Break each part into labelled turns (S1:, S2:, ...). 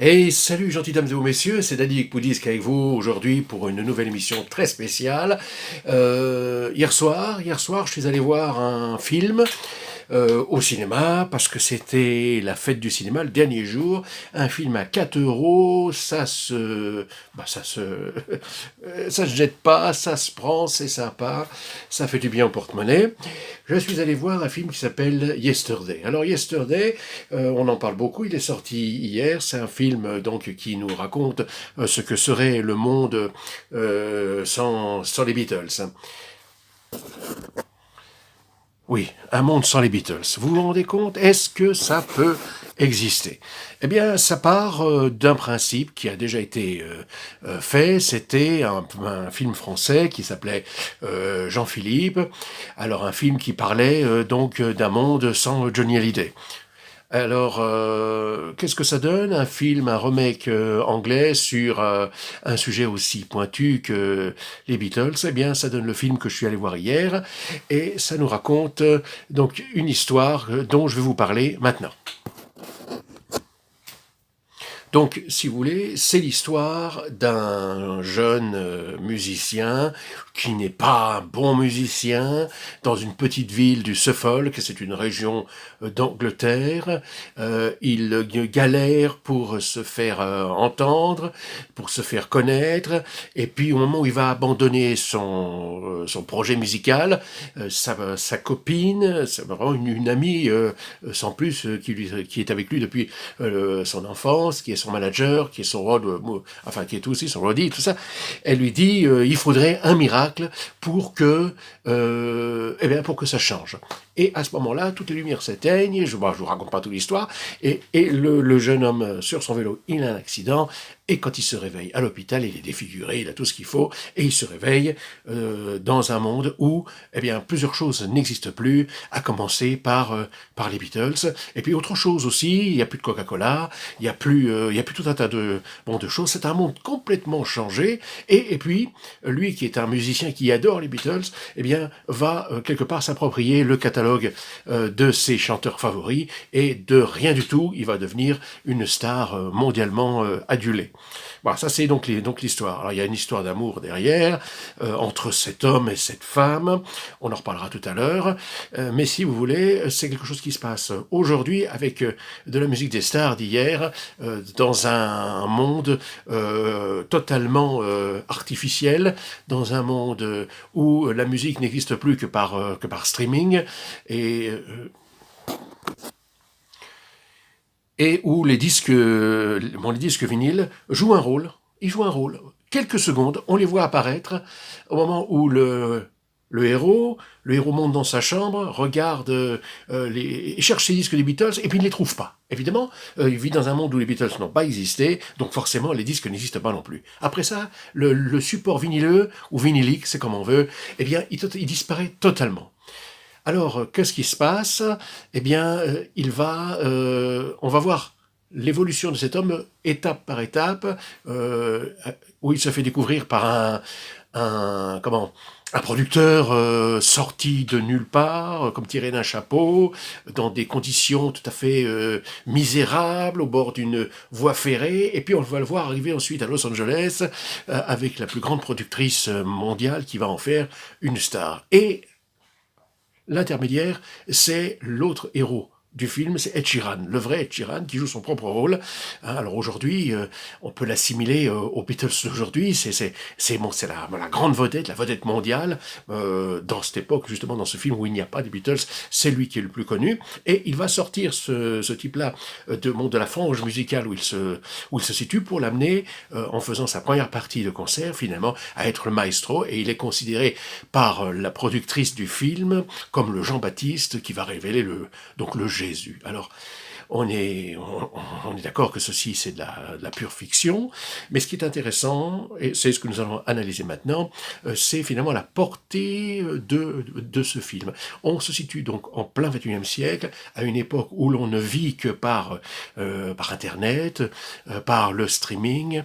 S1: Hey, salut gentilles dames et hauts messieurs, c'est Danny Ekpoudisque avec vous aujourd'hui pour une nouvelle émission très spéciale. Hier soir, je suis allé voir un film au cinéma parce que c'était la fête du cinéma, le dernier jour. Un film à 4 euros, ça se jette pas, ça se prend, c'est sympa, ça fait du bien au porte-monnaie. Je suis allé voir un film qui s'appelle Yesterday. Alors Yesterday, on en parle beaucoup, il est sorti hier, c'est un film donc qui nous raconte ce que serait le monde sans les Beatles. Oui, un monde sans les Beatles. Vous vous rendez compte? Est-ce que ça peut exister? Eh bien, ça part d'un principe qui a déjà été fait. C'était un film français qui s'appelait Jean-Philippe. Alors, un film qui parlait donc d'un monde sans Johnny Hallyday. Alors, qu'est-ce que ça donne? Un film, un remake anglais sur un sujet aussi pointu que les Beatles. Eh bien, ça donne le film que je suis allé voir hier, et ça nous raconte donc une histoire dont je vais vous parler maintenant. Donc, si vous voulez, c'est l'histoire d'un jeune musicien qui n'est pas un bon musicien dans une petite ville du Suffolk, c'est une région d'Angleterre. Il galère pour se faire entendre, pour se faire connaître, et puis au moment où il va abandonner son projet musical, sa copine, c'est vraiment une amie sans plus qui est avec lui depuis son enfance, qui est son manager, qui est son qui est aussi son roadie, tout ça. Elle lui dit il faudrait un miracle pour que pour que ça change. Et à ce moment-là, toutes les lumières s'éteignent, je vous raconte pas toute l'histoire, et le jeune homme sur son vélo, il a un accident, et quand il se réveille à l'hôpital, il est défiguré, il a tout ce qu'il faut, et il se réveille dans un monde où plusieurs choses n'existent plus, à commencer par les Beatles, et puis autre chose aussi, il n'y a plus de Coca-Cola, il n'y a plus tout un tas de choses, c'est un monde complètement changé, et puis, lui qui est un musicien qui adore les Beatles, va quelque part s'approprier le catalogue de ses chanteurs favoris, et de rien du tout, il va devenir une star mondialement adulée. Voilà, ça c'est donc l'histoire. Alors il y a une histoire d'amour derrière, entre cet homme et cette femme, on en reparlera tout à l'heure, mais si vous voulez, c'est quelque chose qui se passe aujourd'hui avec de la musique des stars d'hier, dans un monde totalement artificiel, dans un monde où la musique n'existe plus que par streaming, et où les disques vinyles jouent un rôle. Ils jouent un rôle. Quelques secondes, on les voit apparaître au moment où le héros monte dans sa chambre, regarde, il cherche ses disques des Beatles, et puis il ne les trouve pas. Évidemment, il vit dans un monde où les Beatles n'ont pas existé, donc forcément les disques n'existent pas non plus. Après ça, le support vinyleux, ou vinylique, c'est comme on veut, il disparaît totalement. Alors, qu'est-ce qui se passe? On va voir l'évolution de cet homme étape par étape, où il se fait découvrir par un producteur sorti de nulle part, comme tiré d'un chapeau, dans des conditions tout à fait misérables, au bord d'une voie ferrée, et puis on va le voir arriver ensuite à Los Angeles, avec la plus grande productrice mondiale qui va en faire une star. Et l'intermédiaire, c'est l'autre héros du film, c'est Ed Sheeran, le vrai Ed Sheeran, qui joue son propre rôle. Alors aujourd'hui, on peut l'assimiler aux Beatles d'aujourd'hui, c'est la grande vedette, la vedette mondiale, dans cette époque, justement dans ce film où il n'y a pas de Beatles, c'est lui qui est le plus connu, et il va sortir ce type-là de la frange musicale où il se situe, pour l'amener, en faisant sa première partie de concert, finalement, à être le maestro, et il est considéré par la productrice du film comme le Jean-Baptiste qui va révéler le Jésus. Alors, on est d'accord que ceci, c'est de la pure fiction, mais ce qui est intéressant, et c'est ce que nous allons analyser maintenant, c'est finalement la portée de ce film. On se situe donc en plein XXIe siècle, à une époque où l'on ne vit que par Internet, par le streaming,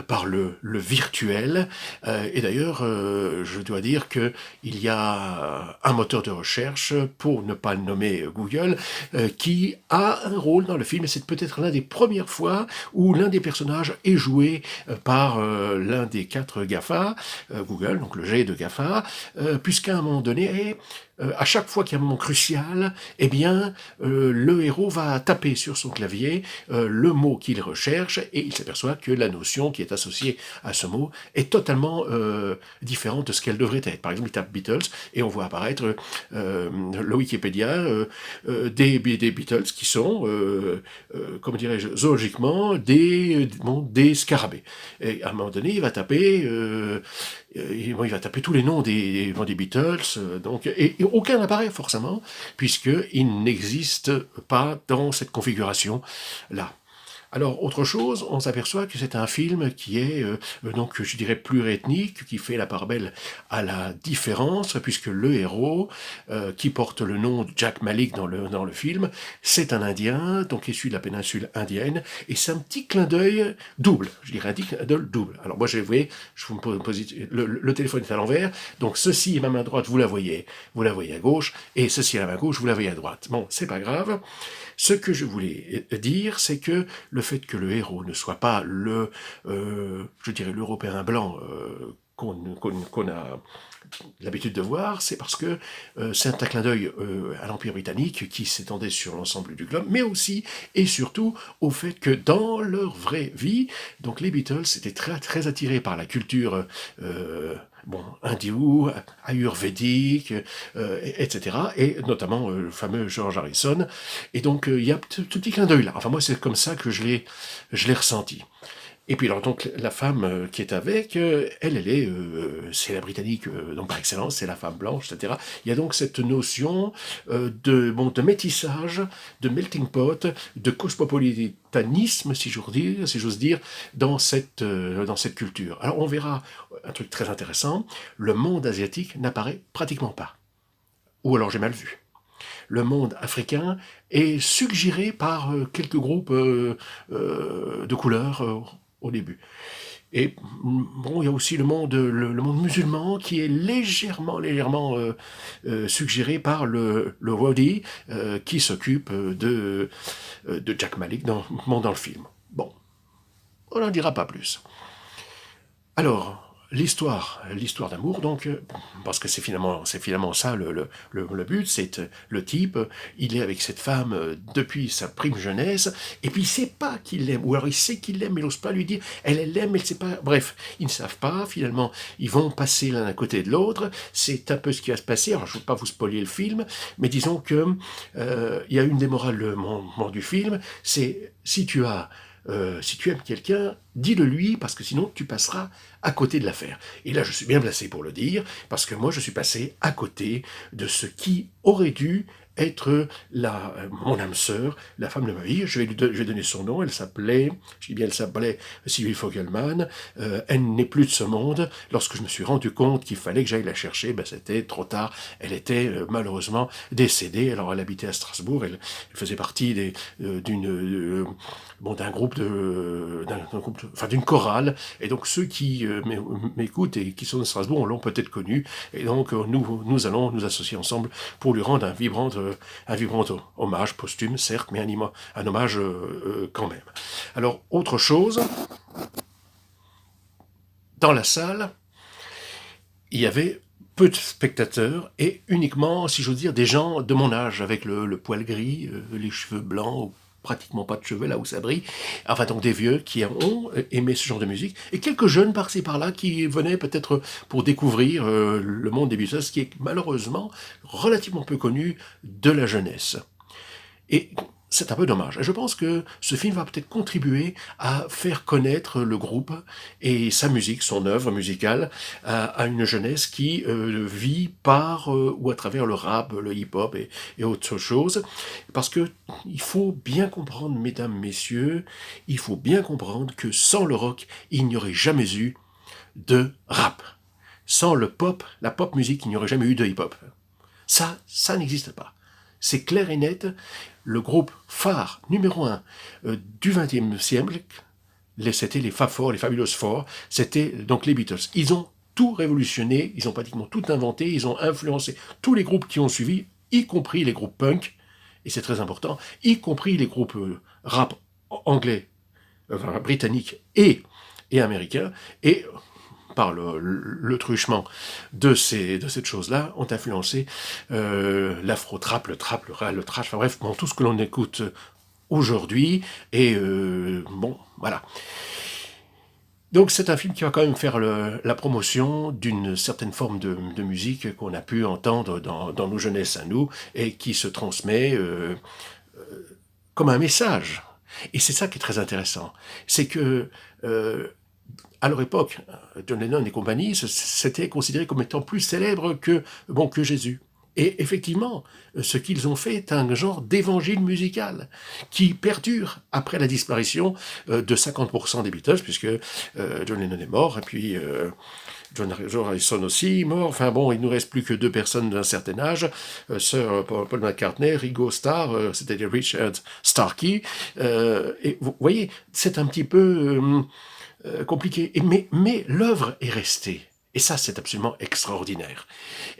S1: par le virtuel, et d'ailleurs, je dois dire qu'il y a un moteur de recherche, pour ne pas le nommer Google, qui a un rôle dans le film, et c'est peut-être l'une des premières fois où l'un des personnages est joué par l'un des 4 GAFA, Google, donc le G de GAFA, puisqu'à un moment donné, à chaque fois qu'il y a un moment crucial, eh bien, le héros va taper sur son clavier le mot qu'il recherche et il s'aperçoit que la notion qui est associée à ce mot est totalement différente de ce qu'elle devrait être. Par exemple, il tape Beatles et on voit apparaître le Wikipédia des Beatles qui sont, comment dirais-je, zoologiquement des scarabées. Et à un moment donné, il va taper il va taper tous les noms des Beatles, donc, et aucun n'apparaît forcément, puisqu'il n'existe pas dans cette configuration-là. Alors, autre chose, on s'aperçoit que c'est un film qui est, donc, je dirais, pluriethnique, qui fait la part belle à la différence, puisque le héros, qui porte le nom de Jack Malik dans le film, c'est un Indien, donc issu de la péninsule indienne, et c'est un petit clin d'œil double, je dirais un petit clin d'œil double. Alors moi, vous voyez, je vous pose, le téléphone est à l'envers, donc ceci est ma main droite, vous la voyez à gauche, et ceci est la main gauche, vous la voyez à droite. Bon, c'est pas grave. Ce que je voulais dire, c'est que le fait que le héros ne soit pas je dirais, l'Européen blanc qu'on a l'habitude de voir, c'est parce que c'est un clin d'œil à l'Empire britannique qui s'étendait sur l'ensemble du globe, mais aussi et surtout au fait que dans leur vraie vie, donc les Beatles étaient très, très attirés par la culture hindoue, ayurvédique, etc. Et notamment le fameux George Harrison. Et donc il y a ce petit clin d'œil là. Enfin moi c'est comme ça que je l'ai ressenti. Et puis alors donc la femme qui est avec, elle est, c'est la britannique, donc par excellence, c'est la femme blanche, etc. Il y a donc cette notion de métissage, de melting pot, de cosmopolitanisme, si j'ose dire, dans cette culture. Alors on verra un truc très intéressant, le monde asiatique n'apparaît pratiquement pas. Ou alors j'ai mal vu. Le monde africain est suggéré par quelques groupes de couleurs au début. Et bon, il y a aussi le monde musulman qui est légèrement suggéré par le Rowdy qui s'occupe de Jack Malik dans le film. Bon, on n'en dira pas plus. Alors, l'histoire d'amour, donc, parce que c'est finalement ça le but, c'est le type, il est avec cette femme depuis sa prime jeunesse, et puis il sait pas qu'il l'aime, ou alors il sait qu'il l'aime, mais il n'ose pas lui dire, elle l'aime, elle sait pas, bref, ils ne savent pas, finalement, ils vont passer l'un à côté de l'autre, c'est un peu ce qui va se passer, alors je ne veux pas vous spoiler le film, mais disons que il y a une des morales du film, c'est si tu aimes quelqu'un, dis-le lui, parce que sinon tu passeras à côté de l'affaire. Et là, je suis bien placé pour le dire, parce que moi, je suis passé à côté de ce qui aurait dû être mon âme sœur, la femme de ma vie. Je vais donner son nom. Elle s'appelait Sylvie Fogelman. Elle n'est plus de ce monde. Lorsque je me suis rendu compte qu'il fallait que j'aille la chercher, c'était trop tard. Elle était malheureusement décédée. Alors, elle habitait à Strasbourg. Elle faisait partie d'un groupe d'une chorale. Et donc, ceux qui m'écoutent et qui sont de Strasbourg l'ont peut-être connue. Et donc, nous allons nous associer ensemble pour lui rendre un vibrant hommage posthume, certes, mais un hommage quand même. Alors, autre chose, dans la salle, il y avait peu de spectateurs et uniquement, si j'ose dire, des gens de mon âge, avec le poil gris, les cheveux blancs, pratiquement pas de cheveux là où ça brille, enfin donc des vieux qui ont aimé ce genre de musique, et quelques jeunes par-ci par-là qui venaient peut-être pour découvrir le monde des Beatles, qui est malheureusement relativement peu connu de la jeunesse. Et c'est un peu dommage. Et je pense que ce film va peut-être contribuer à faire connaître le groupe et sa musique, son œuvre musicale, à une jeunesse qui vit par ou à travers le rap, le hip-hop et autre chose. Parce que il faut bien comprendre, mesdames, messieurs, il faut bien comprendre que sans le rock, il n'y aurait jamais eu de rap. Sans la pop musique, il n'y aurait jamais eu de hip-hop. Ça n'existe pas. C'est clair et net. Le groupe phare numéro 1 du XXe siècle, c'était les Fab Four, les Fabulous Four, c'était donc les Beatles. Ils ont tout révolutionné, ils ont pratiquement tout inventé, ils ont influencé tous les groupes qui ont suivi, y compris les groupes punk, et c'est très important, y compris les groupes rap anglais, britanniques et américains, et par le truchement de cette chose-là, ont influencé l'afro-trap, le trap, le rap, le trash, enfin bref, bon, tout ce que l'on écoute aujourd'hui, et bon, voilà. Donc c'est un film qui va quand même faire la promotion d'une certaine forme de musique qu'on a pu entendre dans nos jeunesses à nous, et qui se transmet comme un message. Et c'est ça qui est très intéressant. C'est que, à leur époque, John Lennon et compagnie, c'était considéré comme étant plus célèbre que Jésus. Et effectivement, ce qu'ils ont fait est un genre d'évangile musical qui perdure après la disparition de 50% des Beatles, puisque John Lennon est mort, et puis George Harrison aussi mort. Enfin bon, il ne nous reste plus que 2 personnes d'un certain âge, Sir Paul McCartney, Ringo Starr, c'était Richard Starkey. Et vous voyez, c'est un petit peu compliqué. Mais l'œuvre est restée. Et ça, c'est absolument extraordinaire.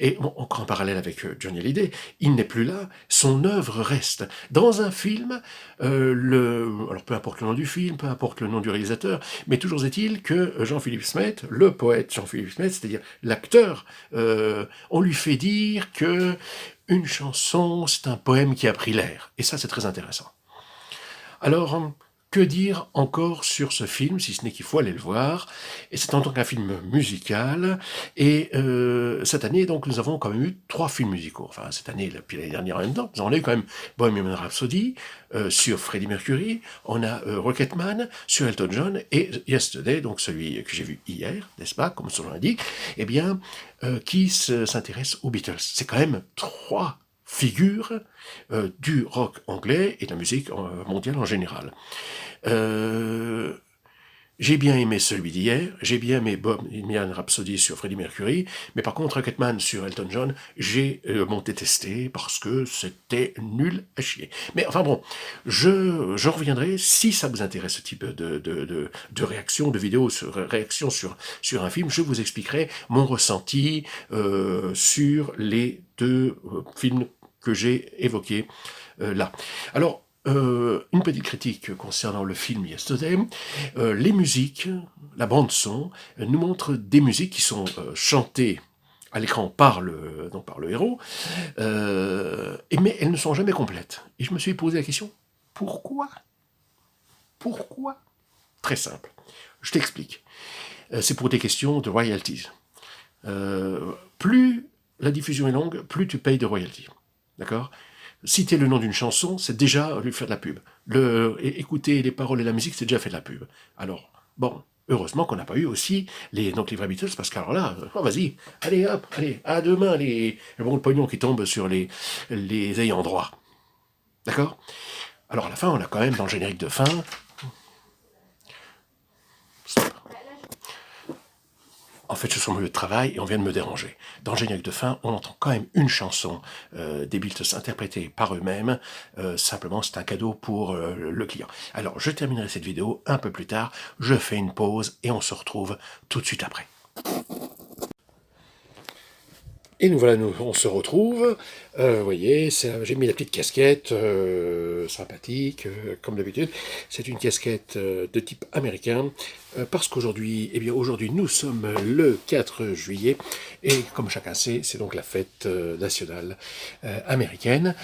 S1: Et bon, encore en parallèle avec Johnny Hallyday, il n'est plus là, son œuvre reste. Dans un film, alors peu importe le nom du film, peu importe le nom du réalisateur, mais toujours est-il que Jean-Philippe Smet, le poète Jean-Philippe Smet, c'est-à-dire l'acteur, on lui fait dire que une chanson, c'est un poème qui a pris l'air. Et ça, c'est très intéressant. Alors, que dire encore sur ce film, si ce n'est qu'il faut aller le voir. Et c'est en tant qu'un film musical. Et cette année, donc, nous avons quand même eu 3 films musicaux. Enfin, cette année, puis l'année dernière en même temps. Nous avons eu quand même Bohemian Rhapsody sur Freddie Mercury. On a Rocketman sur Elton John. Et Yesterday, donc celui que j'ai vu hier, n'est-ce pas, comme son nom l'indique, eh bien, qui s'intéresse aux Beatles. C'est quand même 3 figures du rock anglais et de la musique mondiale en général. J'ai bien aimé celui d'hier, j'ai bien aimé Bohemian Rhapsody sur Freddie Mercury, mais par contre Rocketman sur Elton John, j'ai détesté parce que c'était nul à chier. Mais enfin bon, je reviendrai, si ça vous intéresse ce type de réaction, de vidéo, réaction sur un film, je vous expliquerai mon ressenti sur les 2 films que j'ai évoqués là. Alors, une petite critique concernant le film Yesterday. Les musiques, la bande-son, nous montre des musiques qui sont chantées à l'écran par le héros, mais elles ne sont jamais complètes. Et je me suis posé la question, pourquoi ? Pourquoi ? Très simple. Je t'explique. C'est pour des questions de royalties. Plus la diffusion est longue, plus tu payes de royalties. D'accord ? Citer le nom d'une chanson, c'est déjà lui faire de la pub. Écouter les paroles et la musique, c'est déjà fait de la pub. Alors, bon, heureusement qu'on n'a pas eu aussi les vrais Beatles, parce qu'alors là, oh, vas-y, allez hop, allez, à demain, le pognon qui tombe sur les ayants droit. D'accord ? Alors à la fin, on a quand même dans le générique de fin... En fait, je suis au milieu de travail et on vient de me déranger. Dans le générique de fin, on entend quand même une chanson des Beatles interprétée par eux-mêmes. Simplement, c'est un cadeau pour le client. Alors, je terminerai cette vidéo un peu plus tard. Je fais une pause et on se retrouve tout de suite après. Et nous voilà, on se retrouve. Vous voyez, j'ai mis la petite casquette sympathique, comme d'habitude. C'est une casquette de type américain, parce qu'aujourd'hui, aujourd'hui, nous sommes le 4 juillet, et comme chacun sait, c'est donc la fête nationale américaine.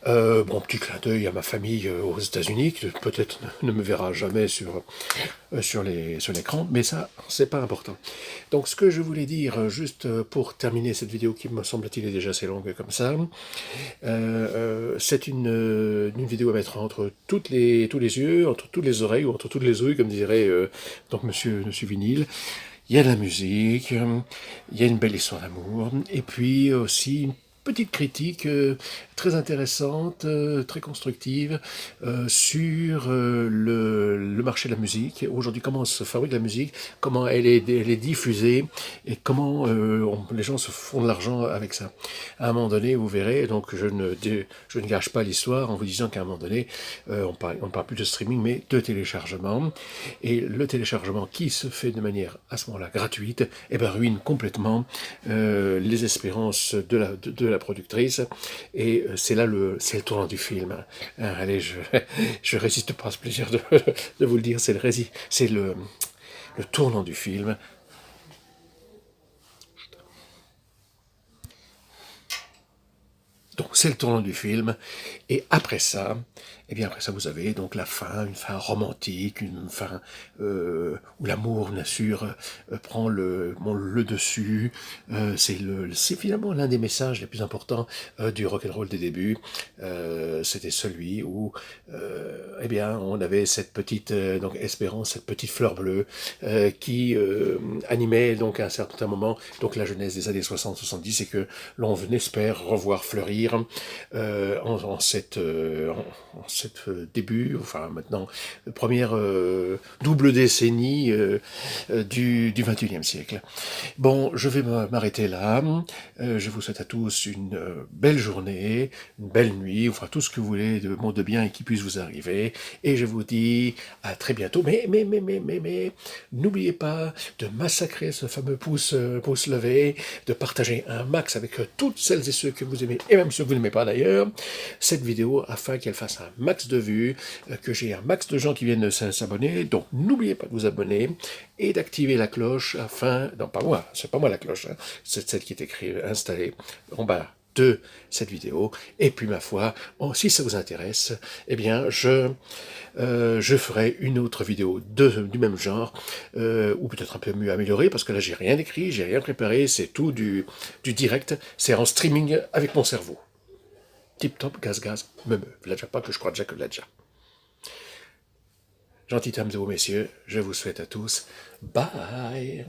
S1: Bon, petit clin d'œil à ma famille aux États-Unis, qui peut-être ne me verra jamais sur l'écran, mais ça, c'est pas important. Donc, ce que je voulais dire, juste pour terminer cette vidéo qui me semble-t-il est déjà assez longue comme ça, c'est une vidéo à mettre entre tous les yeux, entre toutes les oreilles, ou entre toutes les ouïes, comme dirait donc Monsieur Vinyle. Il y a de la musique, il y a une belle histoire d'amour, et puis aussi une petite critique très intéressante, très constructive sur le marché de la musique. Aujourd'hui, comment se fabrique la musique, comment elle est diffusée et comment les gens se font de l'argent avec ça. À un moment donné, vous verrez, donc je ne gâche pas l'histoire en vous disant qu'à un moment donné, on ne parle plus de streaming, mais de téléchargement. Et le téléchargement qui se fait de manière à ce moment-là gratuite, ruine complètement les espérances de la productrice, et c'est là c'est le tournant du film. Allez, je résiste pas à ce plaisir de vous le dire, c'est le tournant du film. Donc c'est le tournant du film, et après ça, eh bien après ça vous avez donc la fin, une fin romantique, une fin où l'amour bien sûr prend le dessus. C'est finalement l'un des messages les plus importants du rock'n'roll des débuts. C'était celui où eh bien on avait cette petite donc espérance, cette petite fleur bleue qui animait donc à un certain moment donc la jeunesse des années 60-70, et que l'on espère revoir fleurir en cette début, enfin maintenant, première double décennie du XXIe siècle. Bon, je vais m'arrêter là. Je vous souhaite à tous une belle journée, une belle nuit, enfin tout ce que vous voulez de bon, de bien et qui puisse vous arriver. Et je vous dis à très bientôt. Mais n'oubliez pas de massacrer ce fameux pouce levé, de partager un max avec toutes celles et ceux que vous aimez, et même ceux que vous n'aimez pas d'ailleurs, cette vidéo, afin qu'elle fasse un max de vues, que j'ai un max de gens qui viennent s'abonner. Donc n'oubliez pas de vous abonner et d'activer la cloche afin... Non, pas moi, c'est pas moi la cloche, hein, c'est celle qui est installée en bas de cette vidéo. Et puis ma foi, si ça vous intéresse, eh bien je ferai une autre vidéo du même genre, ou peut-être un peu mieux améliorée, parce que là j'ai rien écrit, j'ai rien préparé, c'est tout du direct, c'est en streaming avec mon cerveau. Tip top, gaz, me, v'là déjà pas que je crois déjà que v'là déjà. Gentil dames et messieurs, je vous souhaite à tous, bye.